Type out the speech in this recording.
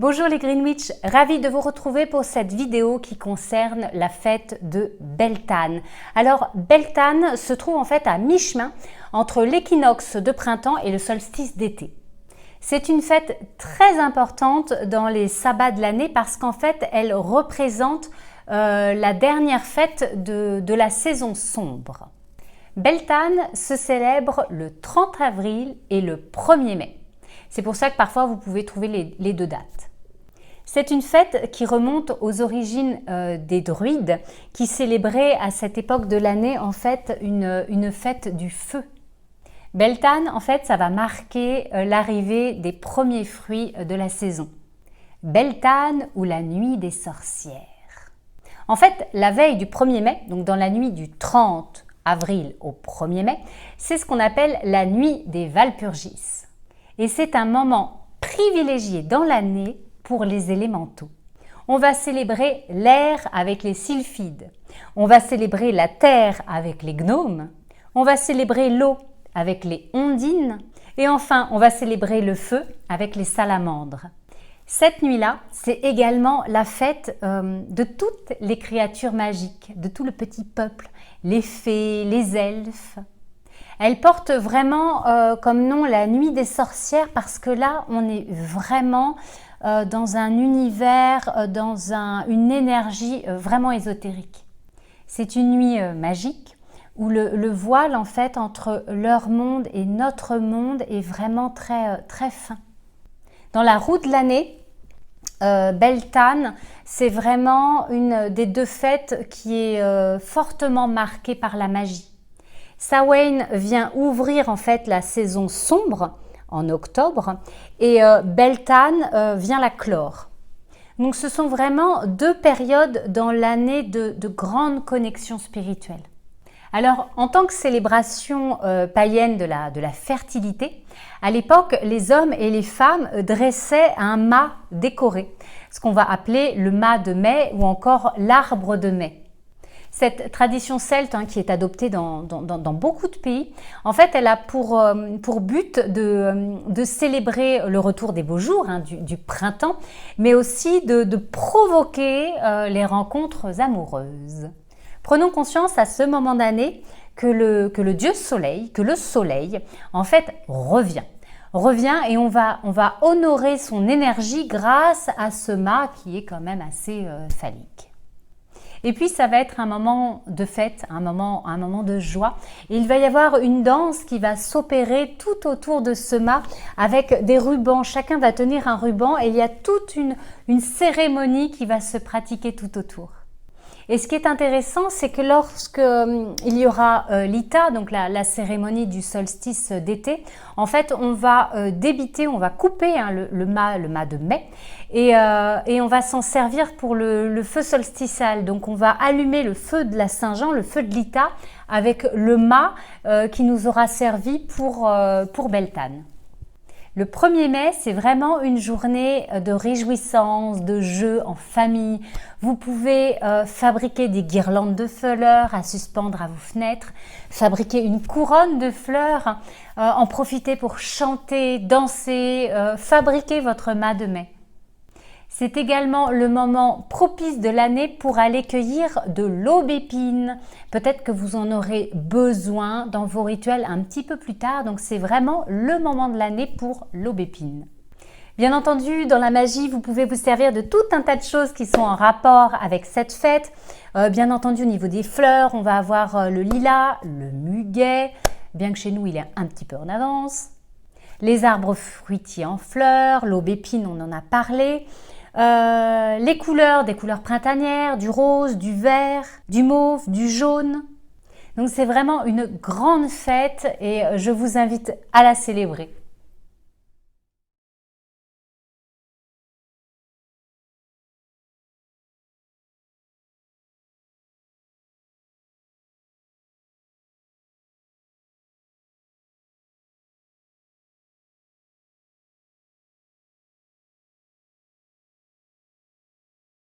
Bonjour les Greenwich, ravie de vous retrouver pour cette vidéo qui concerne la fête de Beltane. Alors Beltane se trouve en fait à mi-chemin entre l'équinoxe de printemps et le solstice d'été. C'est une fête très importante dans les sabbats de l'année parce qu'en fait elle représente la dernière fête de la saison sombre. Beltane se célèbre le 30 avril et le 1er mai. C'est pour ça que parfois vous pouvez trouver les deux dates. C'est une fête qui remonte aux origines des druides qui célébraient à cette époque de l'année en fait une fête du feu. Beltane, en fait, ça va marquer l'arrivée des premiers fruits de la saison. Beltane ou la nuit des sorcières. En fait, la veille du 1er mai, donc dans la nuit du 30 avril au 1er mai, c'est ce qu'on appelle la nuit des Walpurgis. Et c'est un moment privilégié dans l'année pour les élémentaux. On va célébrer l'air avec les sylphides. On va célébrer la terre avec les gnomes. On va célébrer l'eau avec les ondines. Et enfin, on va célébrer le feu avec les salamandres. Cette nuit-là, c'est également la fête de toutes les créatures magiques, de tout le petit peuple, les fées, les elfes. Elle porte vraiment comme nom la nuit des sorcières parce que là, on est vraiment dans un univers, dans une énergie vraiment ésotérique. C'est une nuit magique où le voile en fait entre leur monde et notre monde est vraiment très, très fin. Dans la roue de l'année, Beltane, c'est vraiment une des deux fêtes qui est fortement marquée par la magie. Samhain vient ouvrir en fait la saison sombre en octobre et Beltane vient la clore. Donc ce sont vraiment deux périodes dans l'année de grande connexion spirituelle. Alors en tant que célébration païenne de la fertilité, à l'époque les hommes et les femmes dressaient un mât décoré, ce qu'on va appeler le mât de mai ou encore l'arbre de mai. Cette tradition celte qui est adoptée dans beaucoup de pays, en fait, elle a pour but de célébrer le retour des beaux jours, du printemps, mais aussi de provoquer les rencontres amoureuses. Prenons conscience à ce moment d'année que le dieu soleil, que le soleil, en fait, revient et on va honorer son énergie grâce à ce mât qui est quand même assez phallique. Et puis ça va être un moment de fête, un moment de joie. Et il va y avoir une danse qui va s'opérer tout autour de ce mât avec des rubans. Chacun va tenir un ruban et il y a toute une cérémonie qui va se pratiquer tout autour. Et ce qui est intéressant, c'est que lorsque il y aura l'Ita, donc la cérémonie du solstice d'été, en fait, on va débiter, on va couper le mât de mai et on va s'en servir pour le feu solsticial. Donc, on va allumer le feu de la Saint-Jean, le feu de l'Ita, avec le mât qui nous aura servi pour Beltane. Le 1er mai, c'est vraiment une journée de réjouissance, de jeu en famille. Vous pouvez fabriquer des guirlandes de fleurs à suspendre à vos fenêtres, fabriquer une couronne de fleurs, en profiter pour chanter, danser, fabriquer votre mât de mai. C'est également le moment propice de l'année pour aller cueillir de l'aubépine. Peut-être que vous en aurez besoin dans vos rituels un petit peu plus tard, donc c'est vraiment le moment de l'année pour l'aubépine. Bien entendu, dans la magie, vous pouvez vous servir de tout un tas de choses qui sont en rapport avec cette fête. Bien entendu, au niveau des fleurs, on va avoir le lilas, le muguet, bien que chez nous, il est un petit peu en avance. Les arbres fruitiers en fleurs, l'aubépine, on en a parlé. Les couleurs, des couleurs printanières, du rose, du vert, du mauve, du jaune. Donc c'est vraiment une grande fête et je vous invite à la célébrer.